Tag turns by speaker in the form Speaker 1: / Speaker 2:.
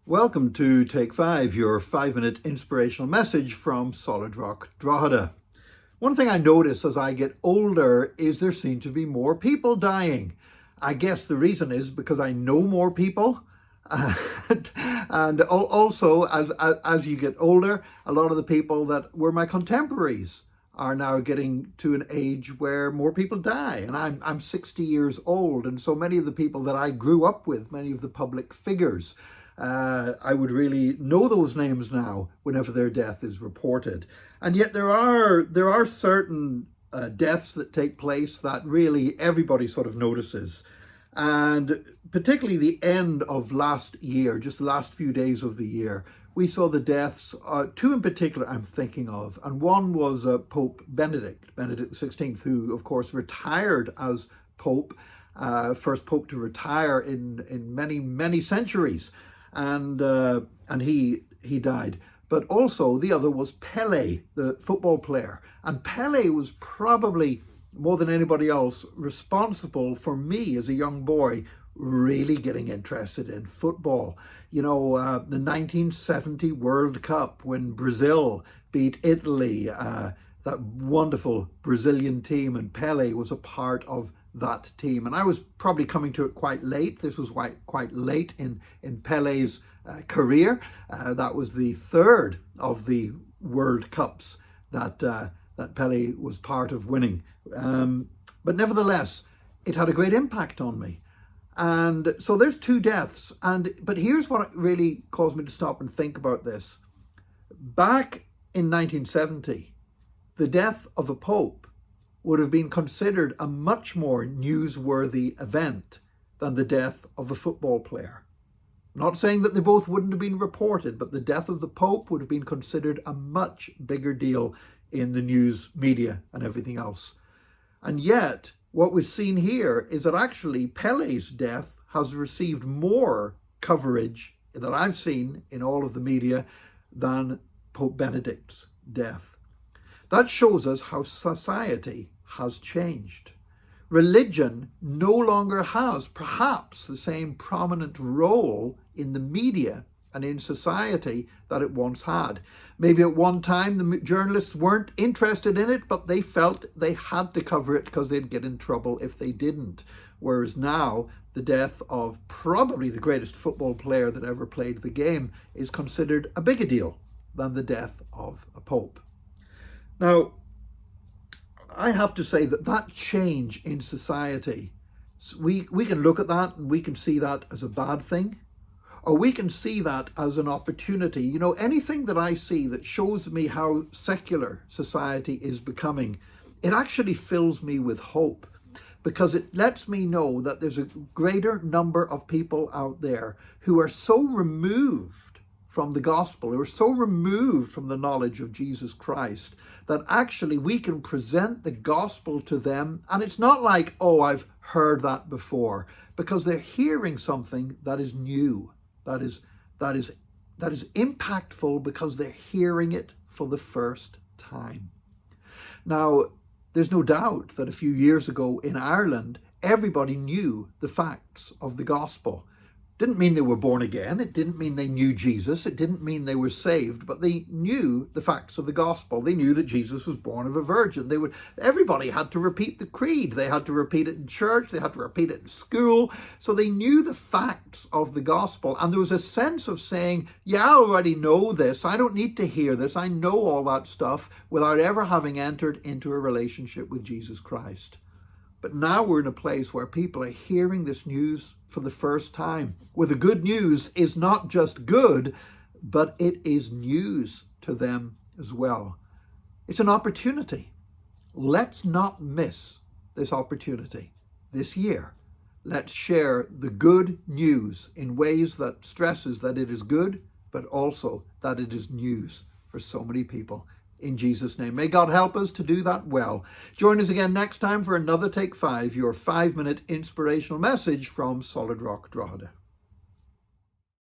Speaker 1: Welcome to Take 5, your 5-minute inspirational message from Solid Rock Drogheda. One thing I notice as I get older is there seem to be more people dying. I guess the reason is because I know more people. And also, as you get older, a lot of the people that were my contemporaries are now getting to an age where more people die. And I'm 60 years old, and so many of the people that I grew up with, many of the public figures, I would really know those names now whenever their death is reported. And yet there are certain deaths that take place that really everybody sort of notices. And particularly the end of last year, just the last few days of the year, we saw the deaths, two in particular I'm thinking of. And one was Pope Benedict XVI, who of course retired as Pope, first Pope to retire in many centuries. And he died. But also the other was Pele, the football player. And Pele was probably, more than anybody else, responsible for me as a young boy really getting interested in football. You know, the 1970 World Cup when Brazil beat Italy, that wonderful Brazilian team, and Pele was a part of that team. And I was probably coming to it quite late. This was quite late in Pele's career. That was the third of the World Cups that Pele was part of winning. But nevertheless, it had a great impact on me. And so there's two deaths. But here's what really caused me to stop and think about this. Back in 1970, the death of a pope would have been considered a much more newsworthy event than the death of a football player. I'm not saying that they both wouldn't have been reported, but the death of the Pope would have been considered a much bigger deal in the news media and everything else. And yet, what we've seen here is that actually Pele's death has received more coverage that I've seen in all of the media than Pope Benedict's death. That shows us how society has changed. Religion no longer has perhaps the same prominent role in the media and in society that it once had. Maybe at one time the journalists weren't interested in it, but they felt they had to cover it because they'd get in trouble if they didn't. Whereas now, the death of probably the greatest football player that ever played the game is considered a bigger deal than the death of a pope. Now, I have to say that change in society, we can look at that and we can see that as a bad thing, or we can see that as an opportunity. You know, anything that I see that shows me how secular society is becoming, it actually fills me with hope, because it lets me know that there's a greater number of people out there who are so removed from the gospel, who are so removed from the knowledge of Jesus Christ, that actually we can present the gospel to them. And it's not like, oh, I've heard that before, because they're hearing something that is new, that is impactful, because they're hearing it for the first time. Now, there's no doubt that a few years ago in Ireland, everybody knew the facts of the gospel. Didn't mean they were born again. It didn't mean they knew Jesus. It didn't mean they were saved, but they knew the facts of the gospel. They knew that Jesus was born of a virgin. Everybody had to repeat the creed. They had to repeat it in church. They had to repeat it in school. So they knew the facts of the gospel. And there was a sense of saying, yeah, I already know this. I don't need to hear this. I know all that stuff without ever having entered into a relationship with Jesus Christ. But now we're in a place where people are hearing this news for the first time, where the good news is not just good, but it is news to them as well. It's an opportunity. Let's not miss this opportunity this year. Let's share the good news in ways that stresses that it is good, but also that it is news for so many people. In Jesus' name, may God help us to do that well. Join us again next time for another Take 5, your 5-minute inspirational message from Solid Rock Drogheda.